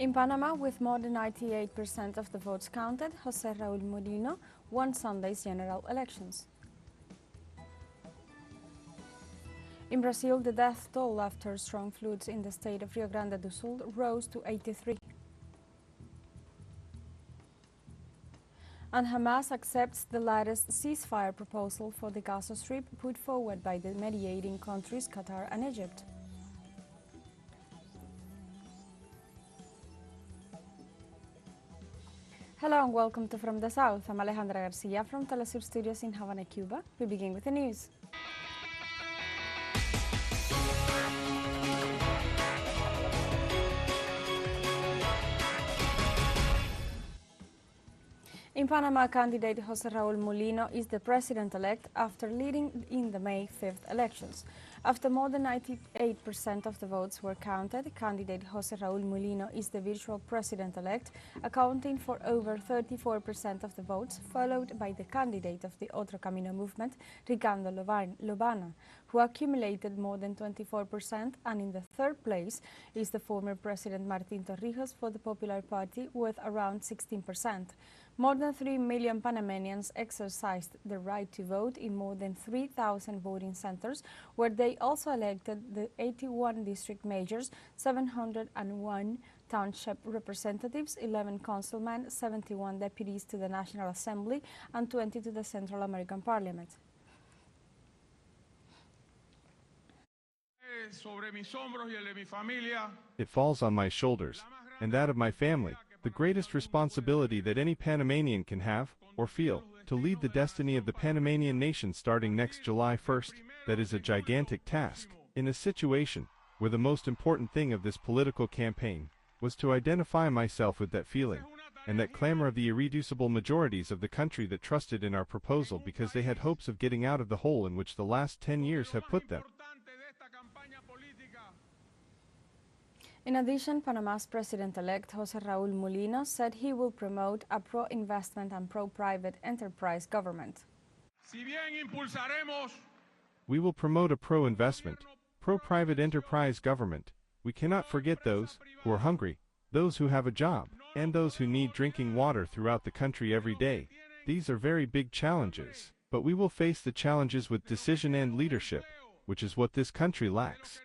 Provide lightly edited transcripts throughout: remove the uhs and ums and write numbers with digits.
In Panama, with more than 98% of the votes counted, José Raul Mulino won Sunday's general elections. In Brazil, the death toll after strong floods in the state of Rio Grande do Sul rose to 83. And Hamas accepts the latest ceasefire proposal for the Gaza Strip put forward by the mediating countries Qatar and Egypt. Hello and welcome to From the South. I'm Alejandra Garcia from teleSUR Studios in Havana, Cuba. We begin with the news. In Panama, candidate José Raul Mulino is the president-elect after leading in the May 5th elections. After more than 98% of the votes were counted, candidate José Raul Mulino is the virtual president-elect, accounting for over 34% of the votes, followed by the candidate of the Otro Camino movement, Ricardo Lobana, who accumulated more than 24%, and in the third place is the former President Martín Torrijos for the Popular Party with around 16%. More than 3 million Panamanians exercised the right to vote in more than 3,000 voting centers, where they also elected the 81 district mayors, 701 township representatives, 11 councilmen, 71 deputies to the National Assembly, and 20 to the Central American Parliament. It falls on my shoulders, and that of my family, the greatest responsibility that any Panamanian can have, or feel, to lead the destiny of the Panamanian nation starting next July 1st, that is a gigantic task, in a situation where the most important thing of this political campaign was to identify myself with that feeling, and that clamor of the irreducible majorities of the country that trusted in our proposal because they had hopes of getting out of the hole in which the last 10 years have put them. In addition, Panama's president-elect José Raul Mulino said he will promote a pro-investment and pro-private enterprise government. We will promote a pro-investment, pro-private enterprise government. We cannot forget those who are hungry, those who have a job, and those who need drinking water throughout the country every day. These are very big challenges, but we will face the challenges with decision and leadership, which is what this country lacks.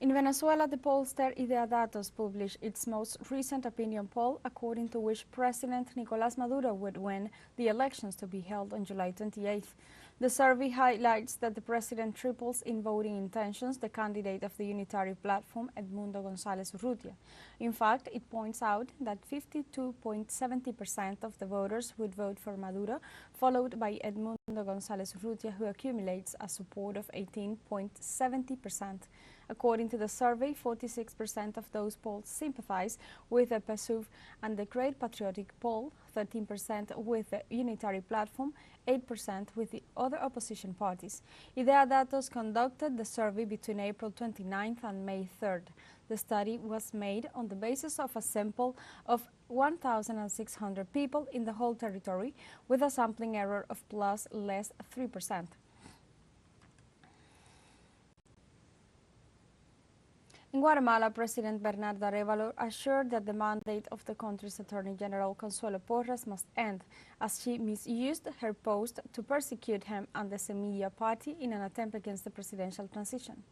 In Venezuela, the pollster Ideadatos published its most recent opinion poll, according to which President Nicolás Maduro would win the elections to be held on July 28th. The survey highlights that the president triples in voting intentions the candidate of the unitary platform, Edmundo González Urrutia. In fact, it points out that 52.70% of the voters would vote for Maduro, followed by Edmundo González Urrutia, who accumulates a support of 18.70%. According to the survey, 46% of those polled sympathize with the PSUV and the Great Patriotic Poll, 13% with the unitary platform, 8% with the other opposition parties. Ideadatos conducted the survey between April 29th and May 3rd. The study was made on the basis of a sample of 1,600 people in the whole territory, with a sampling error of +less 3%. In Guatemala, President Bernardo Arévalo assured that the mandate of the country's Attorney General Consuelo Porras must end, as she misused her post to persecute him and the Semilla party in an attempt against the presidential transition.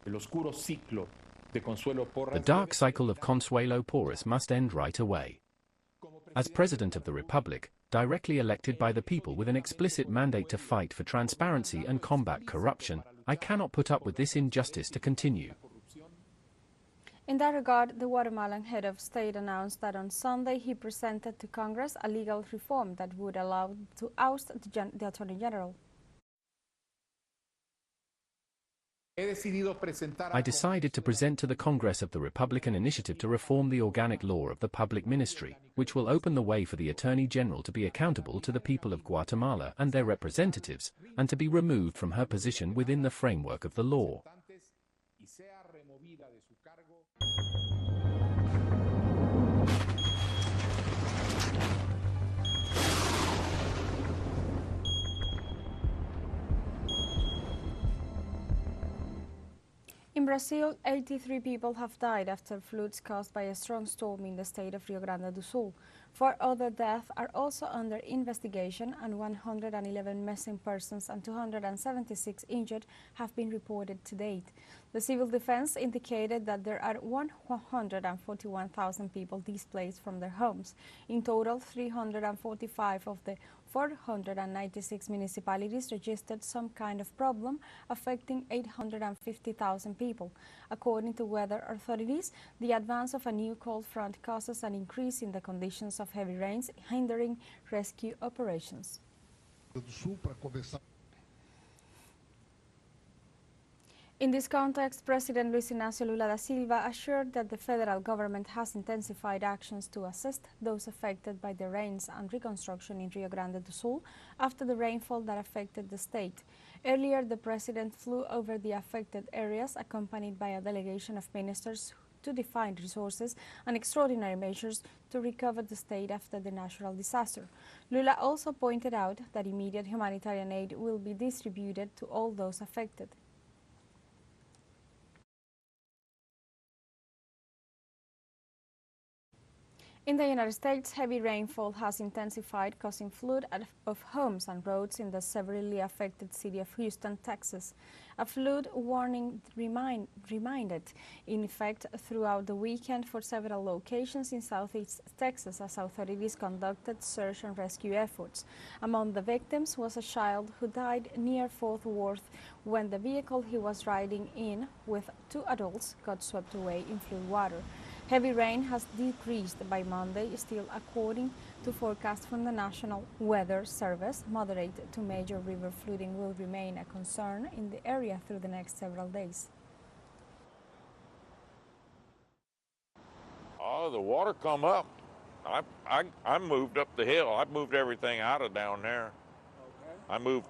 The dark cycle of Consuelo Porras must end right away. As President of the Republic, directly elected by the people with an explicit mandate to fight for transparency and combat corruption, I cannot put up with this injustice to continue. In that regard, the Guatemalan head of state announced that on Sunday he presented to Congress a legal reform that would allow to oust the Attorney General. I decided to present to the Congress of the Republic an initiative to reform the organic law of the public ministry, which will open the way for the Attorney General to be accountable to the people of Guatemala and their representatives, and to be removed from her position within the framework of the law. In In Brazil, 83 people have died after floods caused by a strong storm in the state of Rio Grande do Sul. 4 other deaths are also under investigation, and 111 missing persons and 276 injured have been reported to date. The civil defense indicated that there are 141,000 people displaced from their homes. In total, 345 of the 496 municipalities registered some kind of problem, affecting 850,000 people. According to weather authorities, the advance of a new cold front causes an increase in the conditions of heavy rains, hindering rescue operations. In this context, President Luis Inácio Lula da Silva assured that the federal government has intensified actions to assist those affected by the rains and reconstruction in Rio Grande do Sul after the rainfall that affected the state. Earlier, the president flew over the affected areas accompanied by a delegation of ministers to define resources and extraordinary measures to recover the state after the natural disaster. Lula also pointed out that immediate humanitarian aid will be distributed to all those affected. In the United States, heavy rainfall has intensified, causing flood of homes and roads in the severely affected city of Houston, Texas. A flood warning remained in effect throughout the weekend for several locations in southeast Texas as authorities conducted search and rescue efforts. Among the victims was a child who died near Fort Worth when the vehicle he was riding in with 2 adults got swept away in flood water. Heavy rain has decreased by Monday, still according to forecasts from the National Weather Service. Moderate to major river flooding will remain a concern in the area through the next several days. Oh, the water come up. I moved up the hill. I moved everything out of down there. Okay.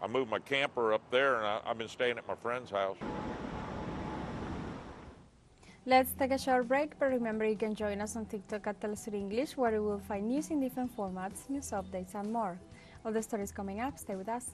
I moved my camper up there, and I've been staying at my friend's house. Let's take a short break, but remember you can join us on TikTok at teleSUR English, where you will find news in different formats, news updates, and more. All the stories coming up. Stay with us.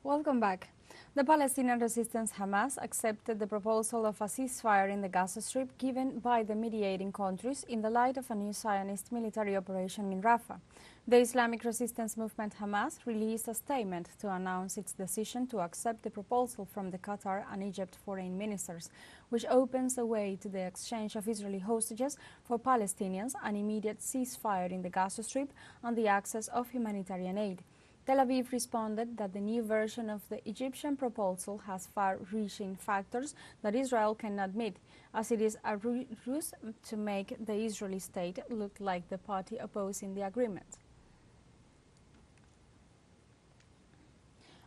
Welcome back. The Palestinian resistance Hamas accepted the proposal of a ceasefire in the Gaza Strip given by the mediating countries in the light of a new Zionist military operation in Rafah. The Islamic resistance movement Hamas released a statement to announce its decision to accept the proposal from the Qatar and Egypt foreign ministers, which opens the way to the exchange of Israeli hostages for Palestinians, an immediate ceasefire in the Gaza Strip, and the access of humanitarian aid. Tel Aviv responded that the new version of the Egyptian proposal has far-reaching factors that Israel cannot meet, as it is a ruse to make the Israeli state look like the party opposing the agreement.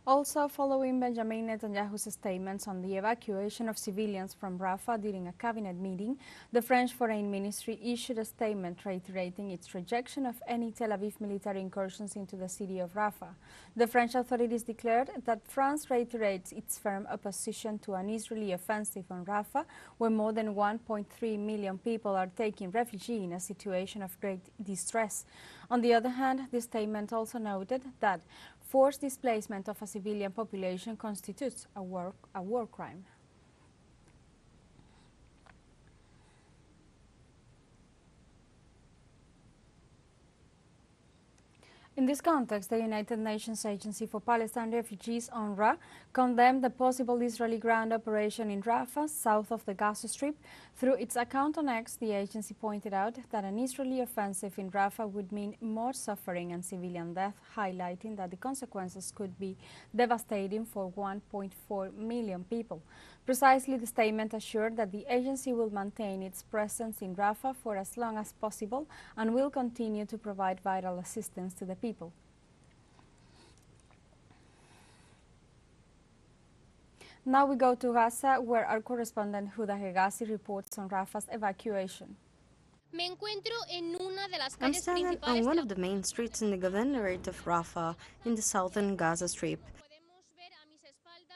Also, following Benjamin Netanyahu's statements on the evacuation of civilians from Rafah during a cabinet meeting, the French Foreign Ministry issued a statement reiterating its rejection of any Tel Aviv military incursions into the city of Rafah. The French authorities declared that France reiterates its firm opposition to an Israeli offensive on Rafah, where more than 1.3 million people are taking refuge in a situation of great distress. On the other hand, the statement also noted that forced displacement of a civilian population constitutes a war crime. In this context, the United Nations Agency for Palestine Refugees, UNRWA, condemned the possible Israeli ground operation in Rafah, south of the Gaza Strip. Through its account on X, the agency pointed out that an Israeli offensive in Rafah would mean more suffering and civilian death, highlighting that the consequences could be devastating for 1.4 million people. Precisely, the statement assured that the agency will maintain its presence in Rafah for as long as possible and will continue to provide vital assistance to the people. Now we go to Gaza, where our correspondent Huda Hegazi reports on Rafah's evacuation. I'm standing on one of the main streets in the governorate of Rafah in the southern Gaza Strip.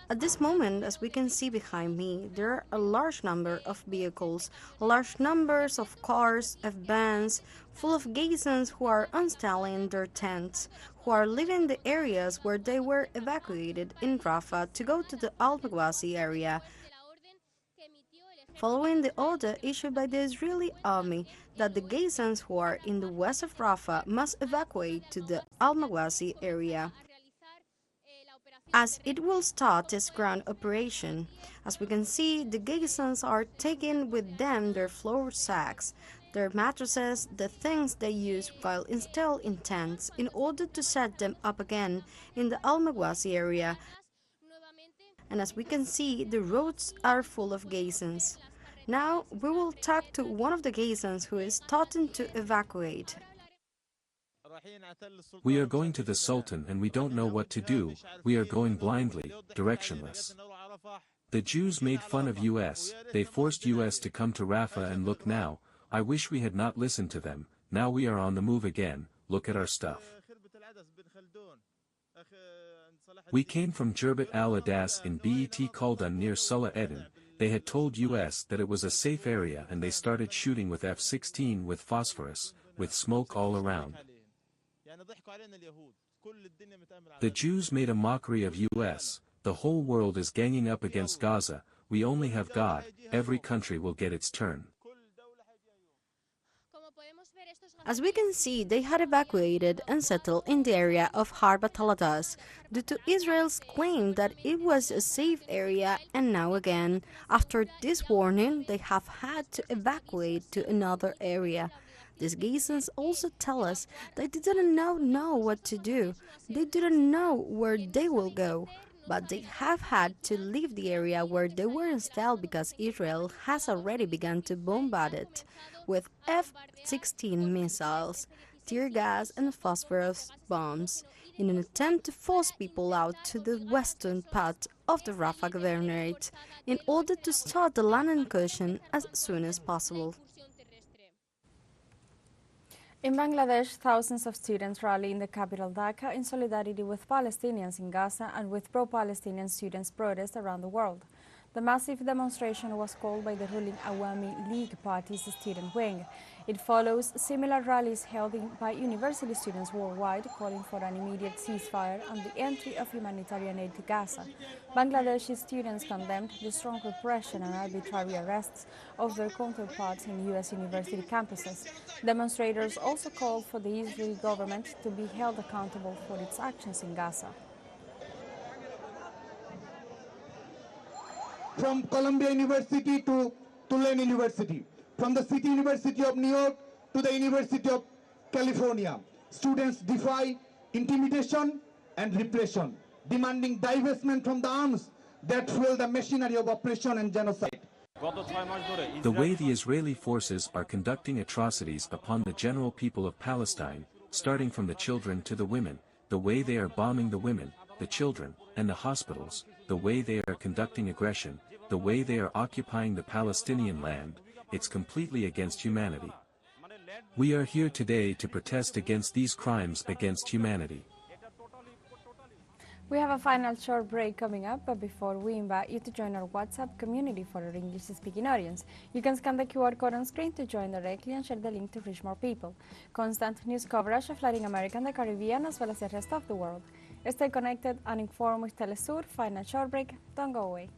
At this moment, as we can see behind me, there are a large number of vehicles, large numbers of cars, of vans, full of Gazans who are installing their tents, who are leaving the areas where they were evacuated in Rafah to go to the Al-Maghwazi area, following the order issued by the Israeli army that the Gazans who are in the west of Rafah must evacuate to the Al-Maghwazi area, as it will start its ground operation. As we can see, the Gazans are taking with them their floor sacks, their mattresses, the things they use while installed in tents in order to set them up again in the Al-Maghwazi area. And as we can see, the roads are full of Gazans. Now we will talk to one of the Gazans who is starting to evacuate. We are going to the Sultan and we don't know what to do, we are going blindly, directionless. The Jews made fun of US, they forced US to come to Rafah and look now, I wish we had not listened to them, now we are on the move again, look at our stuff. We came from Jerbat al-Adas in Bet Khaldan near Salah Eden. They had told US that it was a safe area and they started shooting with F-16 with phosphorus, with smoke all around. The Jews made a mockery of US, the whole world is ganging up against Gaza, we only have God, every country will get its turn. As we can see, they had evacuated and settled in the area of Harbat al-Adas due to Israel's claim that it was a safe area, and now again, after this warning, they have had to evacuate to another area. These Gazans also tell us that they didn't know what to do. They didn't know where they will go, but they have had to leave the area where they were installed because Israel has already begun to bombard it with F-16 missiles, tear gas and phosphorus bombs in an attempt to force people out to the western part of the Rafah governorate in order to start the land incursion as soon as possible. In Bangladesh, thousands of students rally in the capital Dhaka in solidarity with Palestinians in Gaza and with pro-Palestinian students' protests around the world. The massive demonstration was called by the ruling Awami League Party's student wing. It follows similar rallies held by university students worldwide calling for an immediate ceasefire and the entry of humanitarian aid to Gaza. Bangladeshi students condemned the strong repression and arbitrary arrests of their counterparts in U.S. university campuses. Demonstrators also called for the Israeli government to be held accountable for its actions in Gaza. From Columbia University to Tulane University, from the City University of New York to the University of California, students defy intimidation and repression, demanding divestment from the arms that fuel the machinery of oppression and genocide. The way the Israeli forces are conducting atrocities upon the general people of Palestine, starting from the children to the women, the way they are bombing the women, the children, and the hospitals, the way they are conducting aggression, the way they are occupying the Palestinian land, it's completely against humanity. We are here today to protest against these crimes against humanity. We have a final short break coming up, but before we invite you to join our WhatsApp community for our English-speaking audience. You can scan the QR code on screen to join directly and share the link to reach more people. Constant news coverage of Latin America and the Caribbean as well as the rest of the world. Stay connected and informed with teleSUR. Final short break. Don't go away.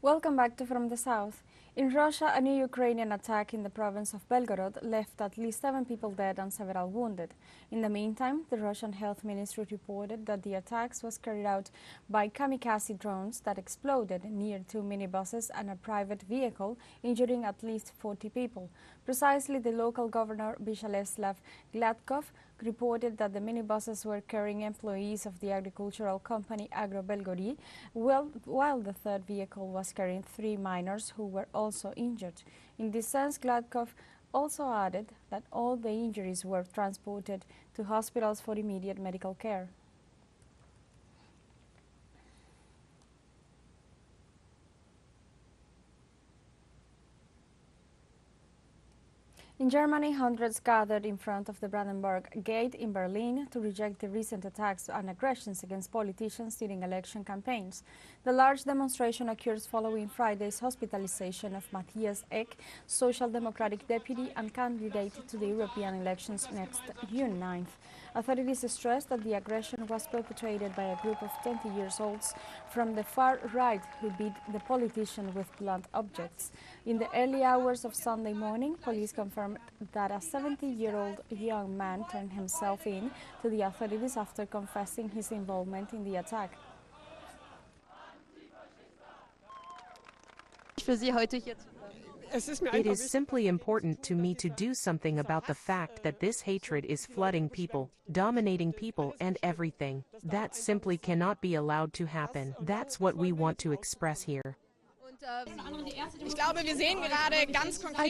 Welcome back to From the South. In Russia, a new Ukrainian attack in the province of Belgorod left at least 7 people dead and several wounded. In the meantime, the Russian Health Ministry reported that the attacks was carried out by kamikaze drones that exploded near 2 minibuses and a private vehicle, injuring at least 40 people. Precisely, the local governor, Vyshaleslav Gladkov, reported that the minibuses were carrying employees of the agricultural company Agro Belgorod, while the third vehicle was carrying 3 minors who were also injured. In this sense, Gladkov also added that all the injuries were transported to hospitals for immediate medical care. In Germany, hundreds gathered in front of the Brandenburg Gate in Berlin to reject the recent attacks and aggressions against politicians during election campaigns. The large demonstration occurs following Friday's hospitalization of Matthias Eck, Social Democratic deputy and candidate to the European elections next June 9th. Authorities stressed that the aggression was perpetrated by a group of 20-year-olds from the far right who beat the politician with blunt objects. In the early hours of Sunday morning, police confirmed that a 70-year-old young man turned himself in to the authorities after confessing his involvement in the attack. It is simply important to me to do something about the fact that this hatred is flooding people, dominating people and everything. That simply cannot be allowed to happen. That's what we want to express here. I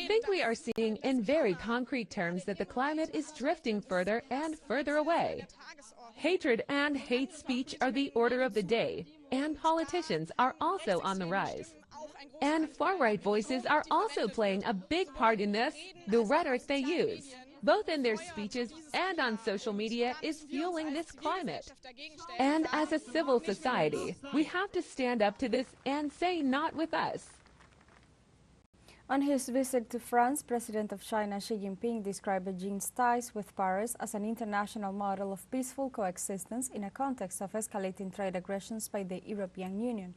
think we are seeing in very concrete terms that the climate is drifting further and further away. Hatred and hate speech are the order of the day, and politicians are also on the rise. And far-right voices are also playing a big part in this. The rhetoric they use, both in their speeches and on social media, is fueling this climate. And as a civil society, we have to stand up to this and say not with us. On his visit to France, President of China Xi Jinping described Beijing's ties with Paris as an international model of peaceful coexistence in a context of escalating trade aggressions by the European Union.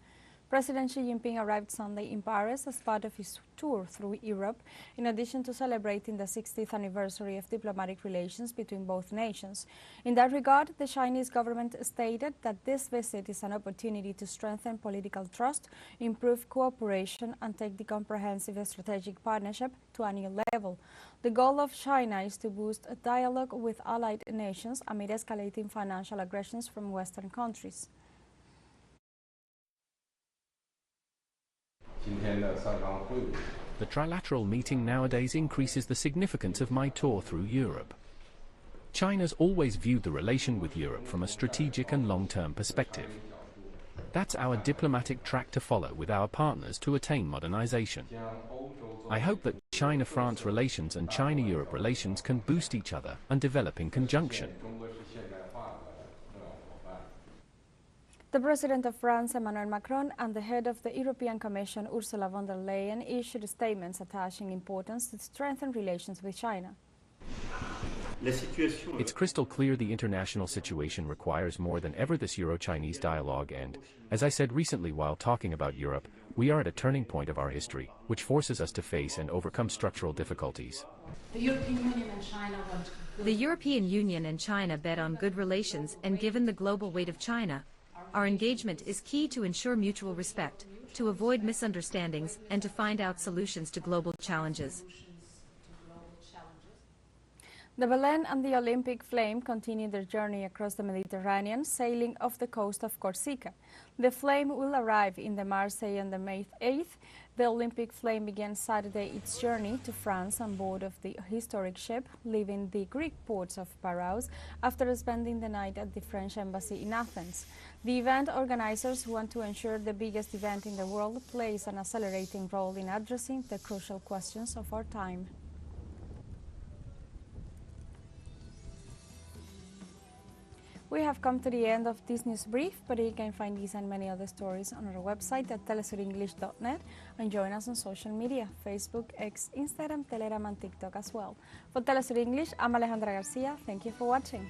President Xi Jinping arrived Sunday in Paris as part of his tour through Europe, in addition to celebrating the 60th anniversary of diplomatic relations between both nations. In that regard, the Chinese government stated that this visit is an opportunity to strengthen political trust, improve cooperation, and take the comprehensive strategic partnership to a new level. The goal of China is to boost a dialogue with allied nations amid escalating financial aggressions from Western countries. The trilateral meeting nowadays increases the significance of my tour through Europe. China's always viewed the relation with Europe from a strategic and long-term perspective. That's our diplomatic track to follow with our partners to attain modernization. I hope that China-France relations and China-Europe relations can boost each other and develop in conjunction. The President of France, Emmanuel Macron, and the head of the European Commission, Ursula von der Leyen, issued statements attaching importance to strengthen relations with China. It's crystal clear the international situation requires more than ever this Euro-Chinese dialogue, and, as I said recently while talking about Europe, we are at a turning point of our history, which forces us to face and overcome structural difficulties. The European Union and China bet on good relations, and given the global weight of China, our engagement is key to ensure mutual respect, to avoid misunderstandings, and to find out solutions to global challenges. The Belen and the Olympic Flame continue their journey across the Mediterranean, sailing off the coast of Corsica. The Flame will arrive in the Marseille on May 8th. The Olympic Flame began Saturday its journey to France on board of the historic ship, leaving the Greek ports of Paros after spending the night at the French embassy in Athens. The event organizers want to ensure the biggest event in the world plays an accelerating role in addressing the crucial questions of our time. We have come to the end of this news brief, but you can find these and many other stories on our website at telesurenglish.net and join us on social media, Facebook, X, Instagram, Telegram and TikTok as well. For Telesur English, I'm Alejandra Garcia. Thank you for watching.